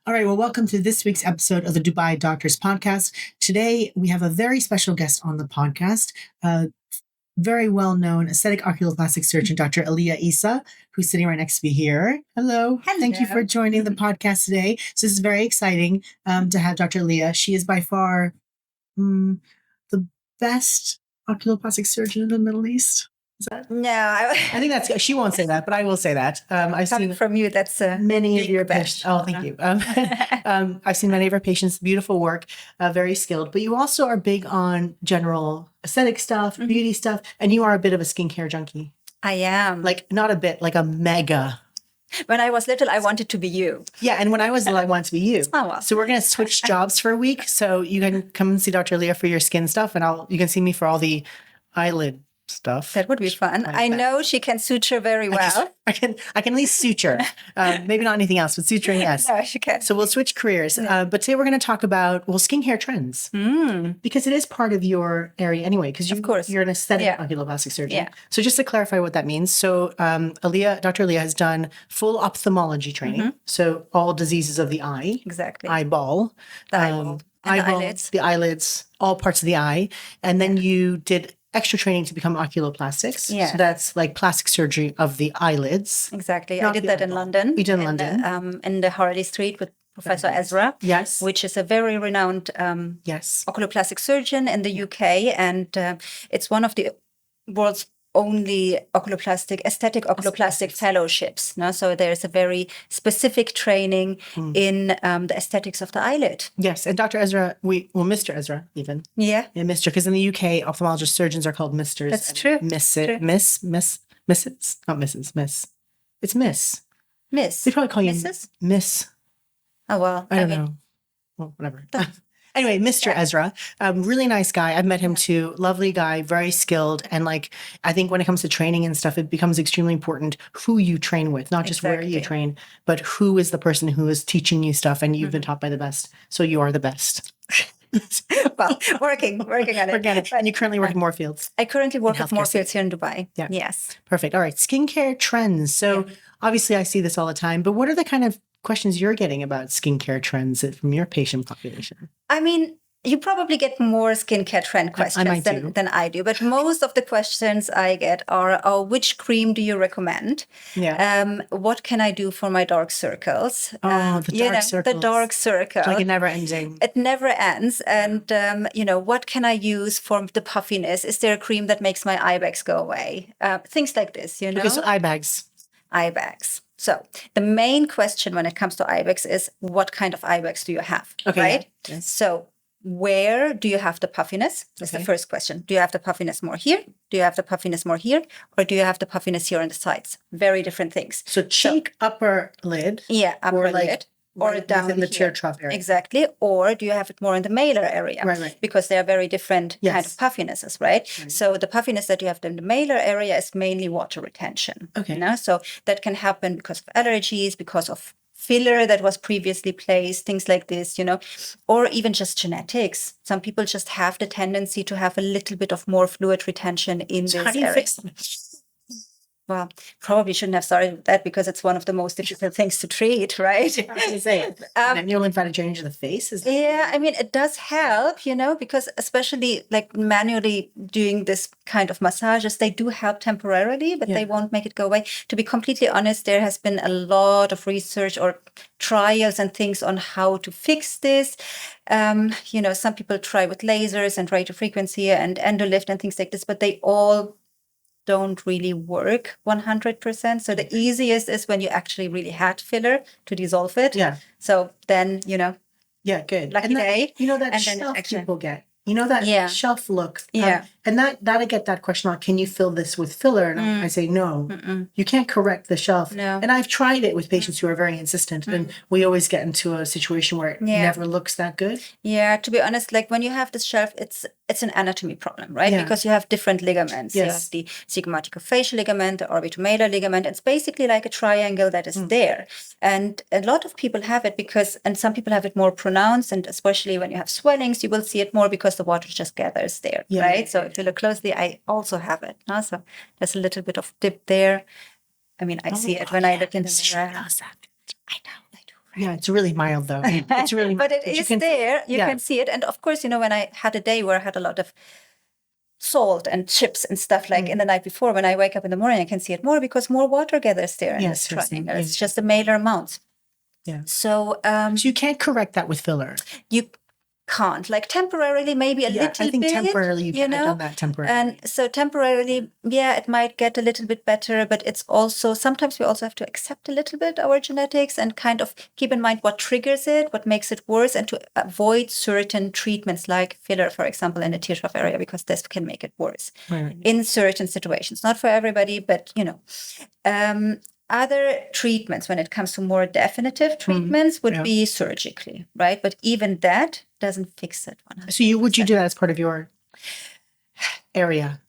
All right, well, welcome to this week's episode of the Dubai Doctors Podcast. Today, we have a very special guest on the podcast, very well-known aesthetic oculoplastic surgeon, Dr. Alia Issa, who's sitting right next to me here. Hello. Hello. Thank you for joining the podcast today. So this is very exciting to have Dr. Alia. She is by far the best oculoplastic surgeon in the Middle East. Is that? No, I think that's, she won't say that, but I will say that. I've coming seen from you, that's many of your best. patients. Oh, thank you. I've seen many of our patients, beautiful work, very skilled, but you also are big on general aesthetic stuff, beauty stuff, and you are a bit of a skincare junkie. I am. Like, not a bit, like a mega. When I was little, I wanted to be you. Yeah, and when I was little, I wanted to be you. Oh, well. So we're going to switch jobs for a week. So you can come and see Dr. Alia for your skin stuff, and you can see me for all the eyelid stuff. That would be fun. I know she can suture very well. I can at least suture. Maybe not anything else, but suturing, yes. No, she can. So we'll switch careers. But today we're going to talk about, skincare trends. Because it is part of your area anyway, because you're an aesthetic oculoplastic surgeon. Yeah. So just to clarify what that means. So Dr. Alia has done full ophthalmology training. So all diseases of the eye. Exactly. Eyeball. The eyeball. And the eyelids. The eyelids, all parts of the eye. And then you did extra training to become oculoplastics. Yeah. So that's like plastic surgery of the eyelids. Exactly. I did that in London. You did in London. In the Harley Street with Professor Ezra. Yes. Which is a very renowned oculoplastic surgeon in the UK. And it's one of the world's only aesthetic oculoplastic fellowships. No? So there's a very specific training in the aesthetics of the eyelid. Yes, and Dr. Ezra, Mr. Ezra even. Yeah. Yeah, Mr. Because in the UK, ophthalmologist surgeons are called Misters. That's true. Misses, not Mrs., Miss. It's Miss. Miss. They probably call you Mrs.? Miss. Oh, well. I don't know. Well, whatever. Anyway, Mr. Ezra, really nice guy. I've met him too. Lovely guy, very skilled. And I think when it comes to training and stuff, it becomes extremely important who you train with, not just where you train, but who is the person who is teaching you stuff. And you've been taught by the best. So you are the best. Well, working on it. And you currently work in Moorfields. I currently work at Moorfields here in Dubai. Yeah. Yes. Perfect. All right. Skincare trends. So obviously I see this all the time, but what are the kind of questions you're getting about skincare trends from your patient population? I mean, you probably get more skincare trend questions than I do, but most of the questions I get are, which cream do you recommend? Yeah. What can I do for my dark circles? The dark circles. The dark circle. It's like it never ending. It never ends. And, what can I use for the puffiness? Is there a cream that makes my eye bags go away? Things like this, Okay, so eye bags. Eye bags. So the main question when it comes to eye bags is, what kind of eye bags do you have? Okay. Right? Yeah. Yes. So where do you have the puffiness? That's the first question. Do you have the puffiness more here? Do you have the puffiness more here? Or do you have the puffiness here on the sides? Very different things. So cheek, upper lid. Yeah, upper lid. Or down in the tear trough area. Exactly. Or do you have it more in the malar area? Right. Because they are very different kind of puffinesses, right? So the puffiness that you have in the malar area is mainly water retention. Okay. So that can happen because of allergies, because of filler that was previously placed, things like this, or even just genetics. Some people just have the tendency to have a little bit of more fluid retention in this area. How do you fix them? Well, probably shouldn't have started with that because it's one of the most difficult things to treat, right? I was going to say, manual lymphatic drainage of the face is. Yeah, I mean, it does help, because especially manually doing this kind of massages, they do help temporarily, but they won't make it go away. To be completely honest, there has been a lot of research or trials and things on how to fix this. Some people try with lasers and radiofrequency and endolift and things like this, but they all don't really work 100%. So the easiest is when you actually really had filler to dissolve it. Yeah. So then, Yeah, good. Lucky day. That and shelf people get. That shelf look. Yeah. And that I get that question on, can you fill this with filler? And I say, no, you can't correct the shelf. No. And I've tried it with patients who are very insistent. And we always get into a situation where it never looks that good. Yeah, to be honest, when you have this shelf, it's an anatomy problem, right? Yeah. Because you have different ligaments. Yes. You have the sigmoidicofacial ligament, the orbitomalar ligament. It's basically like a triangle that is there. And a lot of people have it and some people have it more pronounced. And especially when you have swellings, you will see it more because the water just gathers there, right? So if you look closely, I also have it. No? So there's a little bit of dip there. I mean, I see it when I look in the mirror. I know, I do. Yeah, it's really mild though. It's really But mild. it is there. You can see it. And of course, when I had a day where I had a lot of salt and chips and stuff like in the night before, when I wake up in the morning, I can see it more because more water gathers there in this training. It's just a mailer amount. Yeah. So you can't correct that with filler. You can't, like temporarily, maybe a little I think bit. temporarily you can have done that temporarily. And so temporarily, it might get a little bit better, but it's also, sometimes we also have to accept a little bit our genetics and kind of keep in mind what triggers it, what makes it worse, and to avoid certain treatments like filler, for example, in the tear trough area, because this can make it worse in certain situations. Not for everybody, but other treatments, when it comes to more definitive treatments, would be surgically, right? But even that doesn't fix it 100%. So would you do that as part of your area?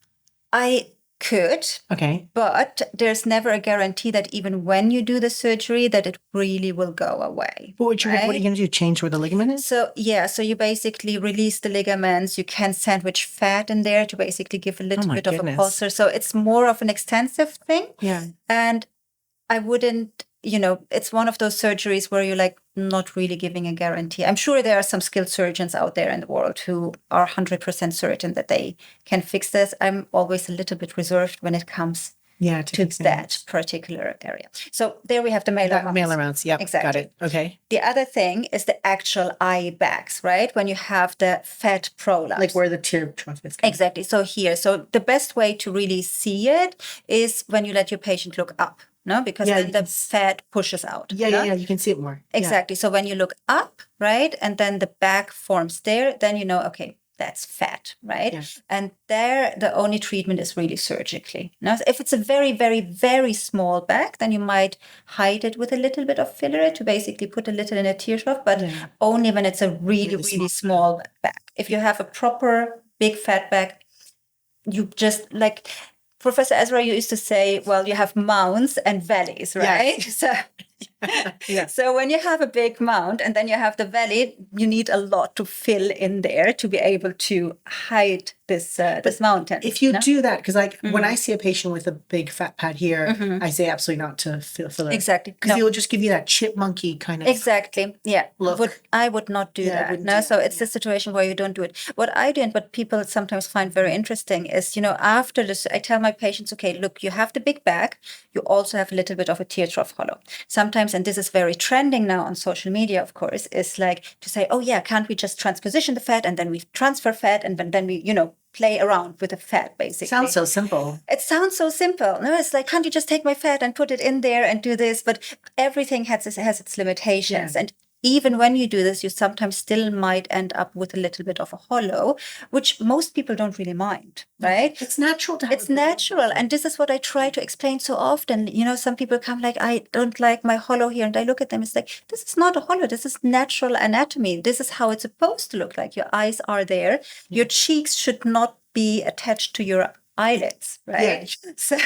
I could. Okay. But there's never a guarantee that even when you do the surgery, that it really will go away. But what are you going to do? Change where the ligament is? So you basically release the ligaments. You can sandwich fat in there to basically give a little bit of a pulsar. So it's more of an extensive thing. Yeah. And I wouldn't, it's one of those surgeries where you're like not really giving a guarantee. I'm sure there are some skilled surgeons out there in the world who are 100% certain that they can fix this. I'm always a little bit reserved when it comes to that particular area. So there we have the malar mounts. Malar mounts, yeah, exactly. Got it. Okay. The other thing is the actual eye bags, right? When you have the fat prolapse. Like where the tear trough is. Exactly. So here. So the best way to really see it is when you let your patient look up. No, because then the fat pushes out. Yeah, you can see it more. Exactly. So when you look up, right, and then the back forms there, then you know, okay, that's fat, right? Yeah. And there, the only treatment is really surgically. Now, if it's a very, very, very small bag, then you might hide it with a little bit of filler to basically put a little in a tear trough, but only when it's a really, really small bag. If you have a proper big fat bag, you just like... Professor Ezra, you used to say, well, you have mounds and valleys, right? Yes. So when you have a big mound and then you have the valley, you need a lot to fill in there to be able to hide this mountain. If you do that, because when I see a patient with a big fat pad here, I say absolutely not to fill it. Exactly. Because he'll just give you that chipmunky kind of Exactly. Yeah. Look. I would not do that. No. So it's a situation where you don't do it. What I do and what people sometimes find very interesting is, after this, I tell my patients, okay, look, you have the big bag. You also have a little bit of a tear trough hollow. Sometimes, and this is very trending now on social media, of course, is like to say, oh yeah, can't we just transposition the fat and then we transfer fat and then we, play around with the fat, basically. Sounds so simple. It sounds so simple. No, it's like, can't you just take my fat and put it in there and do this? But everything has its limitations. And even when you do this, you sometimes still might end up with a little bit of a hollow, which most people don't really mind, right? It's natural to have. It's natural. And this is what I try to explain so often. Some people come like, I don't like my hollow here. And I look at them, it's like, this is not a hollow. This is natural anatomy. This is how it's supposed to look like. Your eyes are there. Your cheeks should not be attached to your eyelids, right? Yeah. So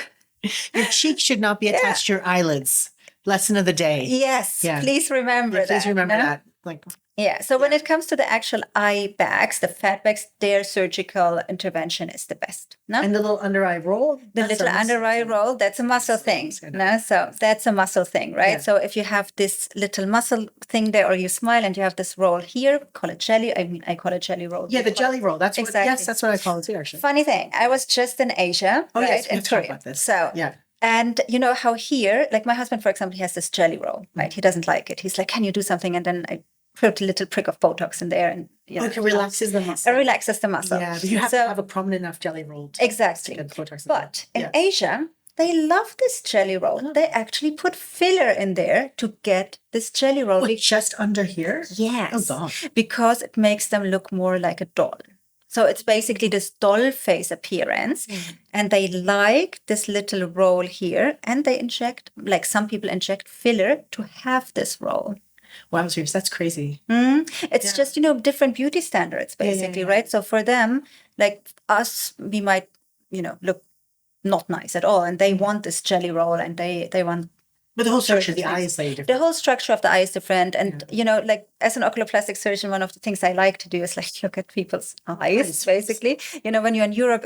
your cheeks should not be attached to your eyelids. Lesson of the day. Yes, please remember that. Please remember that. So when it comes to the actual eye bags, the fat bags, their surgical intervention is the best. No? And the little under eye roll? The little under eye roll, that's a muscle thing. No? So that's a muscle thing, right? Yeah. So if you have this little muscle thing there, or you smile and you have this roll here, call it jelly. I call it jelly roll. Yeah, the jelly roll. That's exactly. Yes, that's what I call it too, actually. Funny thing, I was just in Asia. Oh, right? yes, in Korea. About this. So yeah. And you know how here, like my husband, for example, he has this jelly roll, right? He doesn't like it. He's like, can you do something? And then I put a little prick of Botox in there. And it relaxes the muscle. It relaxes the muscle. Yeah, but you have to have a prominent enough jelly roll. Exactly. To get Botox but in Asia, they love this jelly roll. They actually put filler in there to get this jelly roll. What, just under here? Yes. Oh, gosh. Because it makes them look more like a doll. So it's basically this doll face appearance. And they like this little roll here. And they inject, like some people inject filler to have this roll. Wow, serious. That's crazy. It's just, different beauty standards, basically, right? So for them, like us, we might, look not nice at all. And they want this jelly roll and they want... But the whole structure of the eye is very different. The whole structure of the eye is different. And, like as an oculoplastic surgeon, one of the things I like to do is like look at people's eyes, basically. When you're in Europe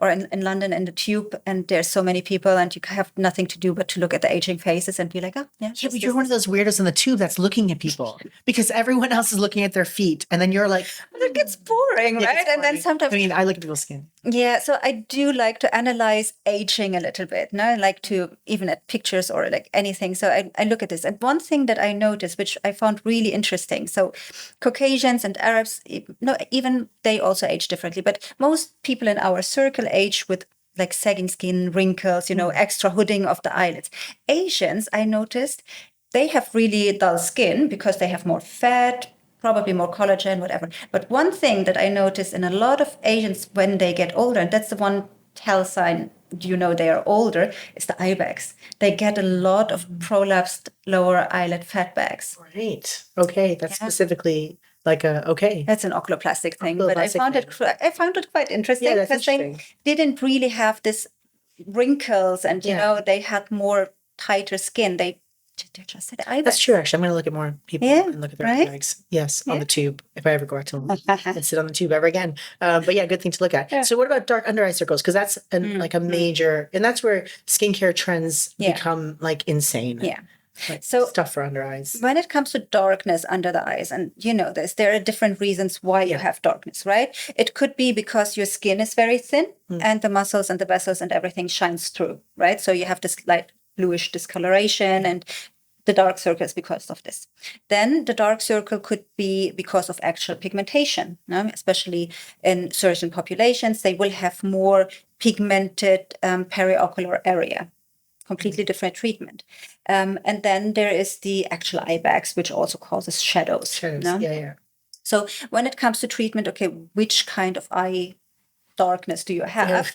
or in London in the tube, and there's so many people, and you have nothing to do but to look at the aging faces and be like, oh, yeah. Yeah, but you're one of those weirdos in the tube that's looking at people because everyone else is looking at their feet. And then you're like, But it gets boring, yeah, right? it's And then boring. sometimes I mean, I look at people's skin. yeah, so I do like to analyze aging a little bit. No, I like to even at pictures or like anything. So I look at this. And one thing that I noticed, which I found really interesting. So Caucasians and Arabs, no, even they also age differently. But most people in our circle age with like sagging skin, wrinkles, extra hooding of the eyelids. Asians, I noticed, they have really dull skin because they have more fat, probably more collagen, whatever. But one thing that I notice in a lot of Asians when they get older, and that's the one tell sign they are older, is the eye bags. They get a lot of prolapsed lower eyelid fat bags. Right. Okay. That's specifically like okay. That's an oculoplastic thing, but I Oculoplastic found it quite interesting Yeah, that's because they interesting. didn't really have this wrinkles, and they had more tighter skin. They just said eye bags. That's true, actually. I'm going to look at more people and look at their right? bags. Yes, on the tube, if I ever go out to them and sit on the tube ever again. But yeah, good thing to look at. Yeah. So what about dark under eye circles? Because that's like a major, and that's where skincare trends become like insane. Yeah. Like So stuff for under eyes. when it comes to darkness under the eyes, and there are different reasons why you have darkness, right? It could be because your skin is very thin and the muscles and the vessels and everything shines through, right? So you have this light bluish discoloration and the dark circle is because of this. Then the dark circle could be because of actual pigmentation, especially in certain populations. They will have more pigmented periocular area. Completely different treatment. And then there is the actual eye bags, which also causes shadows. Yeah. So when it comes to treatment, okay, which kind of eye darkness do you have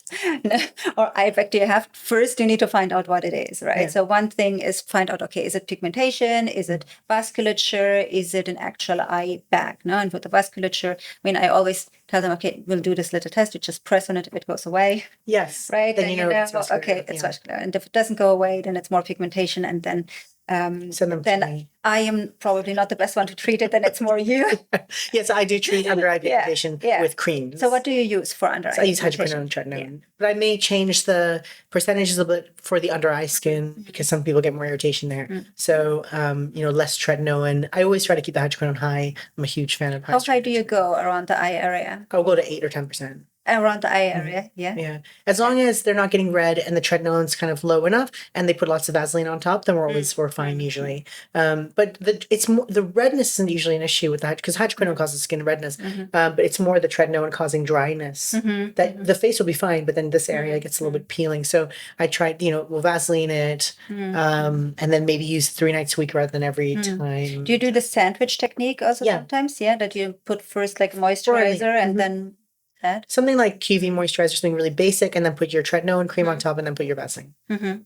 or eye bag do you have? First, you need to find out what it is, right? Yeah. So one thing is find out, okay, is it pigmentation? Is it vasculature? Is it an actual eye bag? No, and with the vasculature, I mean, I always tell them, okay, we'll do this little test. You just press on it if it goes away. Yes. Right. Then you know it's vascular. Okay, it's vascular. And if it doesn't go away, then it's more pigmentation. And then Send them to me. I am probably not the best one to treat it, then it's more you. Yes, I do treat under eye pigmentation with creams. So what do you use for under eye? I use hydroquinone and tretinoin. But I may change the percentages a bit for the under eye skin because some people get more irritation there. So, less tretinoin. I always try to keep the hydroquinone high. I'm a huge fan of hydroquinone. How high do you go around the eye area? I'll go to 8 or 10%. Around the eye area, Yeah. As long as they're not getting red and the tretinoin's kind of low enough and they put lots of Vaseline on top, then we're fine usually. But the redness isn't usually an issue with that because hydroquinone causes skin redness. But it's more the tretinoin causing dryness. That the face will be fine, but then this area gets a little bit peeling. So I tried, we'll Vaseline it and then maybe use 3 nights a week rather than every time. Do you do the sandwich technique also sometimes? Yeah, that you put first like moisturizer and then that? Something like QV moisturizer, something really basic, and then put your tretinoin cream on top and then put your Vaseline.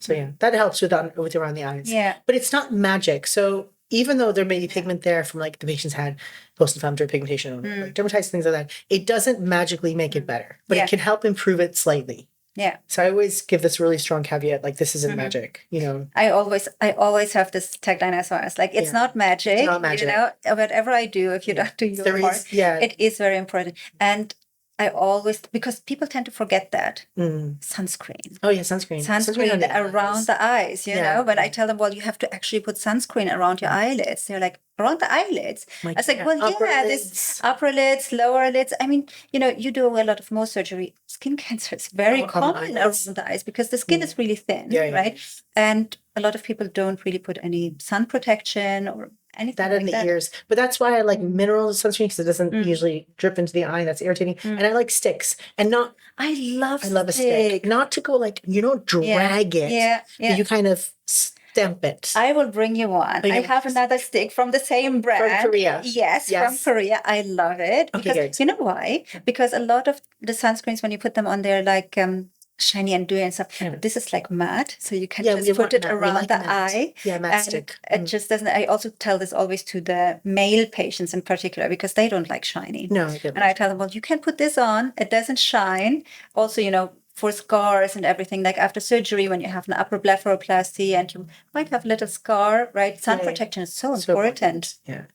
So yeah, that helps with around the eyes. Yeah. But it's not magic. So even though there may be pigment there from like the patient's had post-inflammatory pigmentation or like dermatitis, things like that, it doesn't magically make it better, but it can help improve it slightly. Yeah. So I always give this really strong caveat, like this isn't magic, I always have this tagline as well. It's like, it's not magic. It's not magic. Whatever I do, if you don't do your part, it is very important. And I always, because people tend to forget that. Sunscreen. Oh yeah, sunscreen. Sunscreen around the eyes, When I tell them, well, you have to actually put sunscreen around your eyelids. They're like, around the eyelids? I was like, well, this upper lids, lower lids. I mean, you do a lot of Mohs surgery. Skin cancer is very common around the eyes because the skin is really thin, right? And a lot of people don't really put any sun protection or anything that in the ears. But that's why I like mineral sunscreen because it doesn't usually drip into the eye. That's irritating. And I like sticks and not. I love a stick. Not to go like drag it. Yeah. But you kind of stamp it. I will bring you one. I have another stick from the same brand. From Korea. Yes, from Korea. I love it. Because good. You know why? Because a lot of the sunscreens, when you put them on, they're like shiny and dewy and stuff. This is like matte, so you can just put it around the eye. Yeah, matte stick. It just doesn't. I also tell this always to the male patients in particular because they don't like shiny. No, I don't. And I tell them, well, you can put this on. It doesn't shine. Also, for scars and everything, like after surgery, when you have an upper blepharoplasty and you might have a little scar, right? Sun protection is so important. Yeah.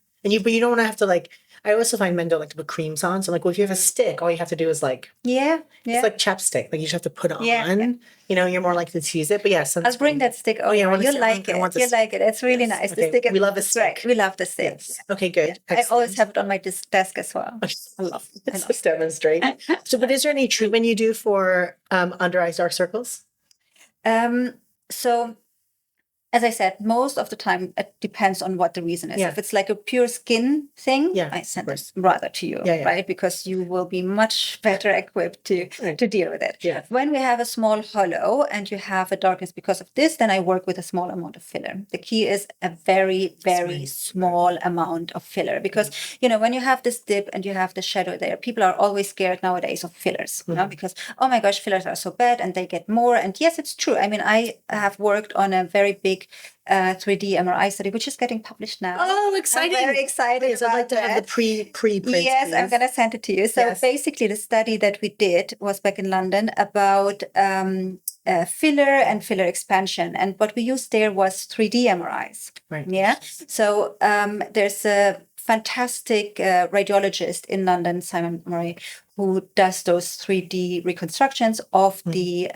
but you don't want to have to like, I also find men don't like to put creams on. So like, well, if you have a stick, all you have to do is like, Yeah. it's like chapstick. Like you just have to put on, Yeah. you know, you're more likely to use it. But yeah, I'll bring that stick over. Oh, yeah, I want to You see- like I want it. the You like it. It's really Yes. nice. Okay. The stick. We love the is great. stick. We love the stick. Yes. Okay, good. I always Excellent. have it on my desk as well. I love it. Let's demonstrate. So, but is there any treatment you do for under eyes dark circles? So as I said, most of the time it depends on what the reason is. Yeah. If it's like a pure skin thing, Yeah, I of send course. it rather to you, Yeah. right? Because you will be much better equipped to Right. deal with it. Yeah. When we have a small hollow and you have a darkness because of this, then I work with a small amount of filler. The key is a very, very small amount of filler because, you know, when you have this dip and you have the shadow there, people are always scared nowadays of fillers, you know, because, oh my gosh, fillers are so bad and they get more. And yes, it's true. I mean, I have worked on a very big 3D MRI study, which is getting published now. Oh, exciting! I'm very excited. Please, I'd like to have the pre-print. Yes, I'm going to send it to you. So Yes. basically, the study that we did was back in London about filler and filler expansion, and what we used there was 3D MRIs. Right. Yeah. So there's a fantastic radiologist in London, Simon Murray, who does those 3D reconstructions of the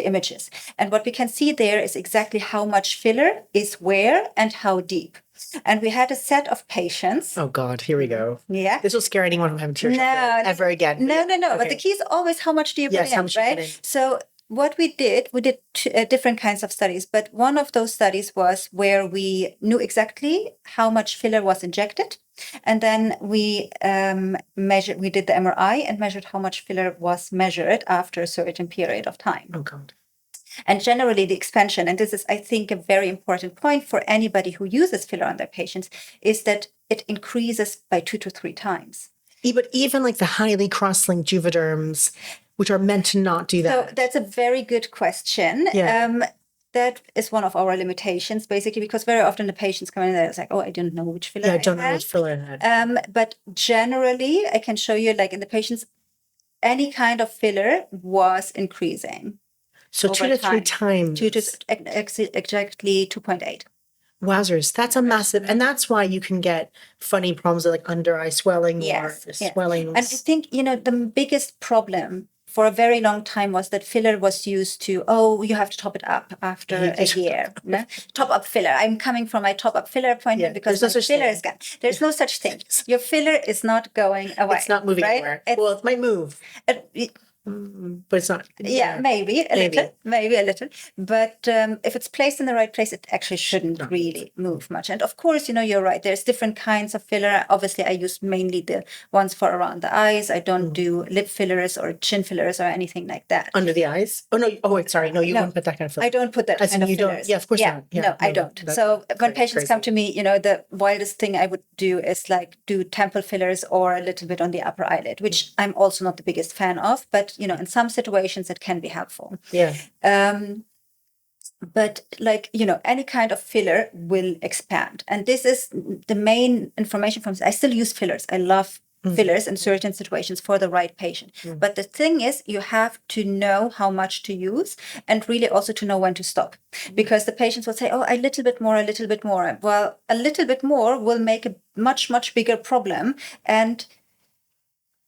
images. And what we can see there is exactly how much filler is where and how deep. And we had a set of patients. Oh God, here we go. Yeah. This will scare anyone from having tears No, ever again. No. Okay. But the key is always how much do you put Yes, how in, much you right? put in. So what we did different kinds of studies, but one of those studies was where we knew exactly how much filler was injected. And then we we did the MRI and measured how much filler was measured after a certain period of time. Oh God. And generally the expansion, and this is, I think, a very important point for anybody who uses filler on their patients, is that it increases by 2 to 3 times. But even like the highly cross-linked juvederms, which are meant to not do that. So that's a very good question. Yeah. That is one of our limitations, basically, because very often the patients come in and it's like, oh, I didn't know which filler I don't know had. which filler I had. But generally, I can show you, like in the patients, any kind of filler was increasing. So 2 to 3 times. Exactly 2.8. Wowzers, that's a massive, and that's why you can get funny problems like under eye swelling or swelling. And I think, you know, the biggest problem for a very long time was that filler was used to, oh, you have to top it up after a year. No? Top up filler. I'm coming from my top up filler appointment because my filler is gone. There's no such thing. Your filler is not going away. It's not moving anywhere. Well, it might move. But it's not. Yeah, maybe a little. But if it's placed in the right place, it actually shouldn't really move much. And of course, you know, you're right. There's different kinds of filler. Obviously, I use mainly the ones for around the eyes. I don't do lip fillers or chin fillers or anything like that. Under the eyes? Oh, no. Oh, wait, sorry. No, you wouldn't put that kind of filler. I don't put that kind of fillers. Yeah, of course not. Yeah, no, I don't. So when patients come to me, you know, the wildest thing I would do is like do temple fillers or a little bit on the upper eyelid, which I'm also not the biggest fan of. But, you know, in some situations it can be helpful. Yeah. But like, you know, any kind of filler will expand. And this is the main information from this. I still use fillers. I love fillers in certain situations for the right patient. But the thing is, you have to know how much to use and really also to know when to stop. Because the patients will say, oh, a little bit more, a little bit more. Well, a little bit more will make a much, much bigger problem. And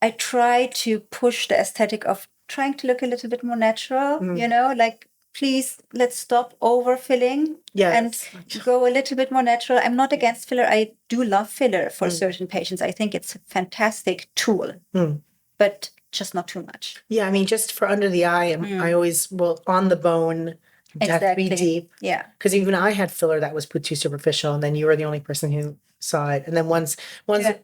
I try to push the aesthetic of trying to look a little bit more natural, you know, like, please, let's stop overfilling and go a little bit more natural. I'm not against filler. I do love filler for certain patients. I think it's a fantastic tool, but just not too much. Yeah, I mean, just for under the eye, I always will on the bone, have to be deep. Yeah. Because even I had filler that was put too superficial, and then you were the only person who saw it. And then once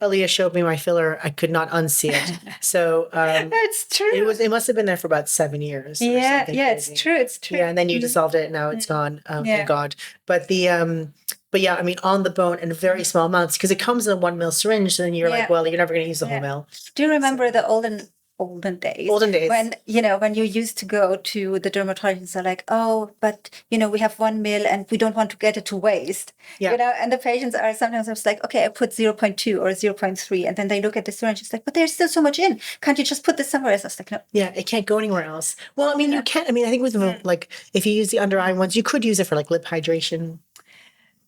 Alia showed me my filler, I could not unsee it. So that's true. It must have been there for about 7 years. Yeah, it's true. It's true. Yeah, and then you dissolved it, and now it's gone. Thank God. But but yeah, I mean, on the bone in very small amounts, because it comes in a 1 ml syringe, and then you're like, well, you're never going to use the whole ml. Do you remember the olden days when, you know, when you used to go to the dermatologist, they're like, oh, but, you know, we have 1 ml and we don't want to get it to waste, you know, and the patients are sometimes just like, okay, I put 0.2 or 0.3, and then they look at the syringe, it's like, but there's still so much in, can't you just put this somewhere else? I was like, no. Yeah, it can't go anywhere else. Well, I mean, you can't, I mean, I think with like, if you use the under eye ones, you could use it for like lip hydration.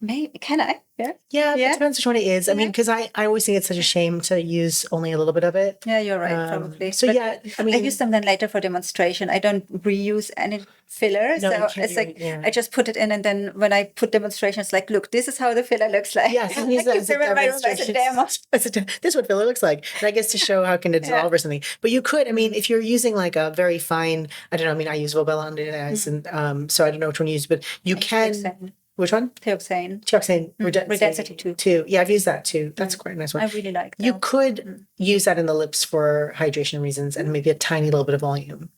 Maybe. Can I? Yeah. Yeah, it Yeah. depends which one it is. I mean, because I always think it's such a shame to use only a little bit of it. Yeah, you're right, probably. So But yeah, I I mean, use them then later for demonstration. I don't reuse any filler. No, you So can't, it's like, yeah. I just put it in, and then when I put demonstrations, like, look, this is how the filler looks like. yes, and I use that keep as a them in my room as a demonstration. demo. This is what filler looks like. And I guess to show how can it dissolve or something. But you could, I mean, if you're using like a very fine, I don't know, I mean, I use Volbella andinase, and so I don't know which one you use, but you can. Theoxane. Which one? Theoxane. Teoxane Redensity too. too. Yeah, I've used that too. That's quite a nice one. I really like that. You could use that in the lips for hydration reasons and maybe a tiny little bit of volume.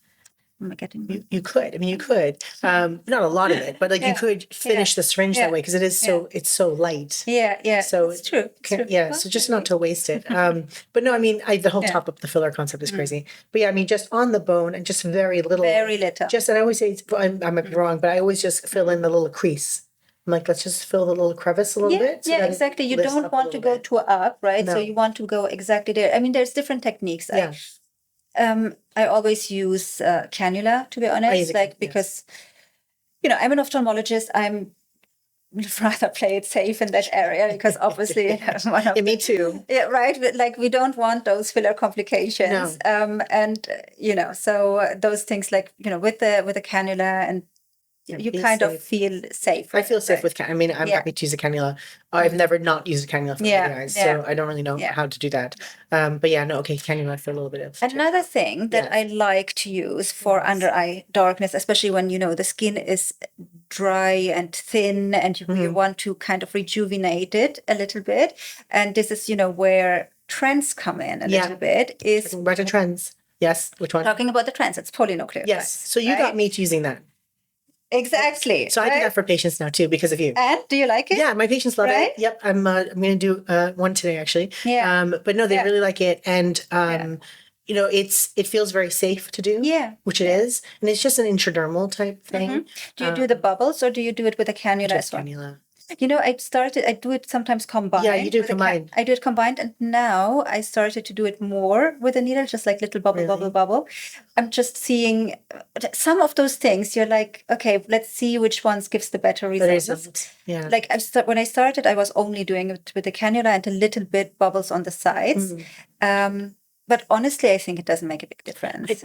Am I getting You could. I mean, you could. Not a lot of it, but like you could finish the syringe that way because it is so it's so light. Yeah. So it's true. It's true. Yeah, so just not to waste it. But no, I mean, the whole top up the filler concept is crazy. But yeah, I mean, just on the bone and just very little. Very little. Just, and I always say, I might be wrong, but I always just fill in the little crease. I'm like, let's just fill the little crevice a little bit. So yeah, that it exactly. You lifts don't up a want to little go bit. too up, right? So No. you want to go exactly there. I mean, there's different techniques. Yeah. I always use cannula, to be honest, because, I'm an ophthalmologist. I'm rather play it safe in that area because obviously one of me too. Yeah, right. But, like, we don't want those filler complications. So those things like, with the cannula and you kind of feel safe. I feel safe with I mean, I'm happy to use a cannula. I've never not used a cannula for my eyes, so I don't really know how to do that. But yeah, no, okay, cannula for a little bit of. Another thing that I like to use for under eye darkness, especially when the skin is dry and thin, and you want to kind of rejuvenate it a little bit, and this is where trends come in a little bit. Is right to trends? Yes, which one? Talking about the trends, it's polynucleotides. Yes, so you got me to using that. Exactly. So I do that for patients now too because of you. And do you like it? Yeah, my patients love it. Yep, I'm going to do one today actually. Yeah. But no, they really like it, and it feels very safe to do. Yeah. Which it is, and it's just an intradermal type thing. Do you do the bubbles or do you do it with a cannula as well? Cannula. I do it sometimes combined. Yeah, you do it combined. I do it combined, and now I started to do it more with a needle, just like little bubble, bubble. I'm just seeing some of those things. You're like, okay, let's see which ones gives the better results. Yeah. Like when I started, I was only doing it with the cannula and a little bit bubbles on the sides. But honestly, I think it doesn't make a big difference.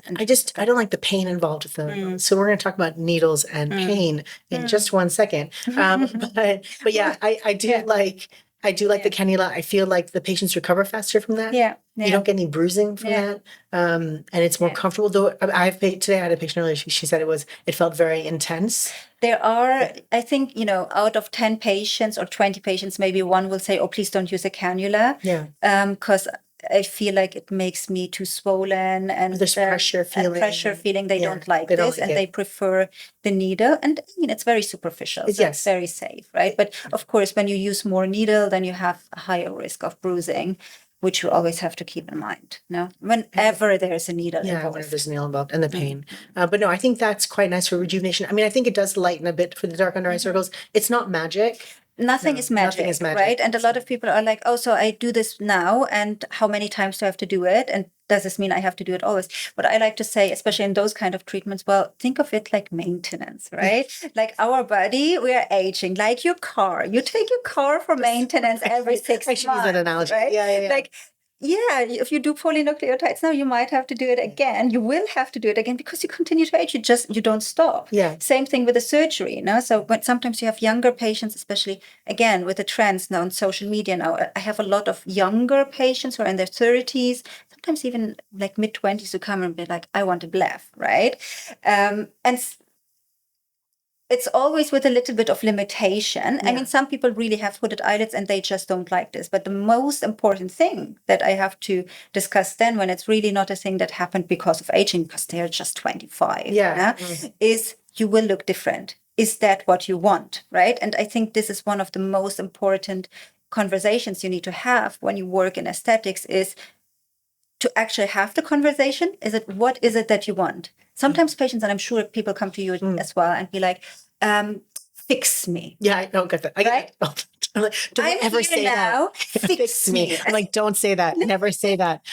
I don't like the pain involved with them. So we're going to talk about needles and pain in just 1 second. But yeah, I do like the cannula. I feel like the patients recover faster from that. Yeah. You don't get any bruising from that. And it's more comfortable. Though today I had a patient earlier, she said it felt very intense. There are, I think, out of 10 patients or 20 patients, maybe one will say, oh, please don't use a cannula. Yeah. Because I feel like it makes me too swollen, and there's pressure feeling. They don't like this, and they prefer the needle. And I mean, it's very superficial. So it's very safe, right? But of course, when you use more needle, then you have a higher risk of bruising, which you always have to keep in mind. No, whenever there's a needle involved. Whenever there's a needle involved, and the pain. But no, I think that's quite nice for rejuvenation. I mean, I think it does lighten a bit for the dark under eye circles. It's not magic. Nothing is magic, right? And a lot of people are like, oh, so I do this now, and how many times do I have to do it? And does this mean I have to do it always? But I like to say, especially in those kind of treatments, well, think of it like maintenance, right? Like our body, we are aging, like your car. You take your car for maintenance every 6 months. I should use that analogy. Right? Yeah. Like, if you do polynucleotides now, you might have to do it again. You will have to do it again because you continue to age. You don't stop. Yeah. Same thing with the surgery. So when sometimes you have younger patients, especially again with the trends now on social media now, I have a lot of younger patients who are in their 30s, sometimes even like mid-20s, who come and be like, I want a BLEF, right? And it's always with a little bit of limitation. I mean, some people really have hooded eyelids and they just don't like this. But the most important thing that I have to discuss then, when it's really not a thing that happened because of aging, because they're just 25, is you will look different. Is that what you want, right? And I think this is one of the most important conversations you need to have when you work in aesthetics, is to actually have the conversation. What is it that you want? Sometimes patients, and I'm sure people come to you as well and be like, fix me. Yeah, I don't get that. I get that. Don't ever say now, that. Fix me. I'm like, don't say that. Never say that.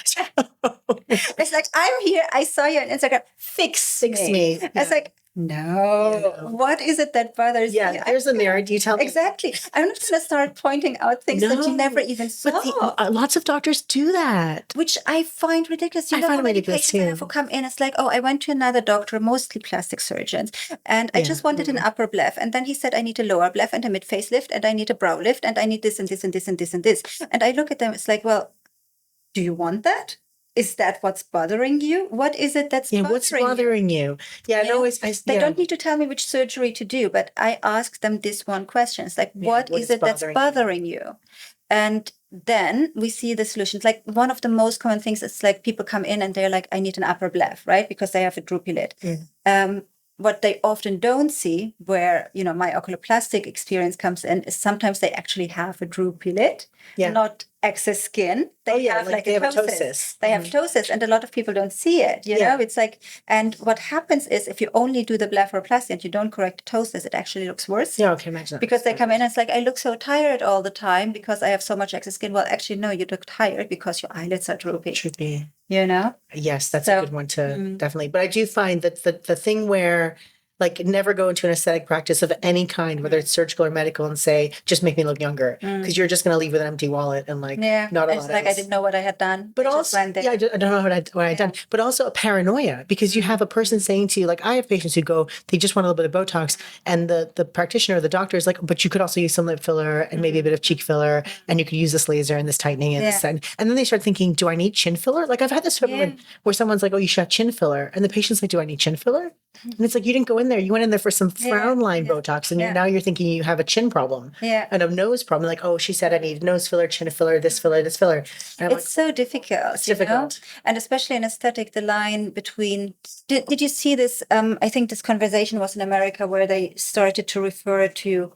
It's like, I'm here. I saw you on Instagram. Fix me. Yeah. It's like, No. What is it that bothers you? Yeah, there's a mirror. Do you tell me? Exactly. I'm not going to start pointing out things that you never even saw. But lots of doctors do that. Which I find ridiculous. You I know find how it many ridiculous patients I have too. who come in, it's like, oh, I went to another doctor, mostly plastic surgeons, and I just wanted an upper bleph. And then he said, I need a lower bleph and a mid facelift, and I need a brow lift, and I need this and this and this and this and this. And I look at them, it's like, well, do you want that? Is that what's bothering you? What is it that's bothering what's bothering you? Yeah, no, they don't need to tell me which surgery to do, but I ask them this one question. It's like, what is it that's bothering you? And then we see the solutions. Like one of the most common things is like people come in and they're like, I need an upper bleph, right? Because they have a droopy lid. What they often don't see, where, you know, my oculoplastic experience comes in, is sometimes they actually have a droopy lid, not excess skin. They have like a ptosis. They have ptosis, and a lot of people don't see it. You know, it's like, and what happens is if you only do the blepharoplasty and you don't correct the ptosis, it actually looks worse. Yeah, okay, imagine that. Because they come in and it's like, I look so tired all the time because I have so much excess skin. Well, actually, no, you look tired because your eyelids are droopy. Should be. You know? Yes, that's a good one to definitely. But I do find that the thing where, like, never go into an aesthetic practice of any kind, whether it's surgical or medical, and say, just make me look younger, because you're just going to leave with an empty wallet and like not a lot. Like I didn't know what I had done. But also, I don't know what I had done. But also a paranoia, because you have a person saying to you, like, I have patients who go, they just want a little bit of Botox, and the practitioner or the doctor is like, but you could also use some lip filler and maybe a bit of cheek filler, and you could use this laser and this tightening and this, and then they start thinking, do I need chin filler? Like I've had this where someone's like, oh, you should have chin filler, and the patient's like, do I need chin filler? And it's like, you didn't go in there. You went in there for some frown line Botox, and now you're thinking you have a chin problem and a nose problem. Like, oh, she said I need nose filler, chin filler, this filler, this filler. And it's so difficult. It's difficult. And especially in aesthetic, the line between, did you see this? I think this conversation was in America where they started to refer to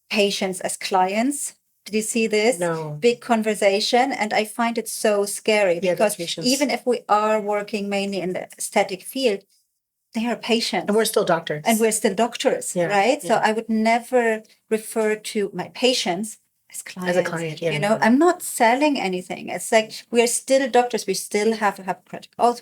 patients as clients. Did you see this? No. Big conversation. And I find it so scary because even if we are working mainly in the aesthetic field, they are patients. And we're still doctors. Right? So I would never refer to my patients as clients. As a client, you know, I'm not selling anything. It's like we are still doctors. We still have a Hippocratic oath.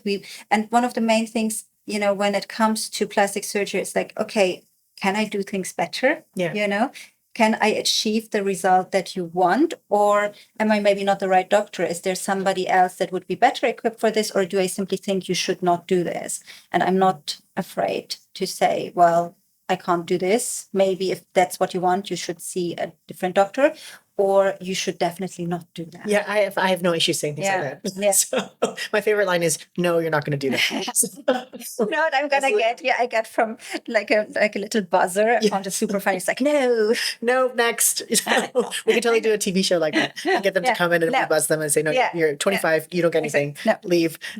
And one of the main things, you know, when it comes to plastic surgery, it's like, okay, can I do things better? You know? Can I achieve the result that you want? Or am I maybe not the right doctor? Is there somebody else that would be better equipped for this? Or do I simply think you should not do this? And I'm not afraid to say, well, I can't do this. Maybe if that's what you want, you should see a different doctor. Or you should definitely not do that. Yeah, I have no issue saying things like that. Yeah. So my favorite line is, no, you're not going to do that. You know what I'm going to get? Yeah, I get from like a little buzzer. I found it super funny. It's like, no, next. We can totally do a TV show like that. And get them to come in and we buzz them and say, no, you're 25, you don't get anything, leave.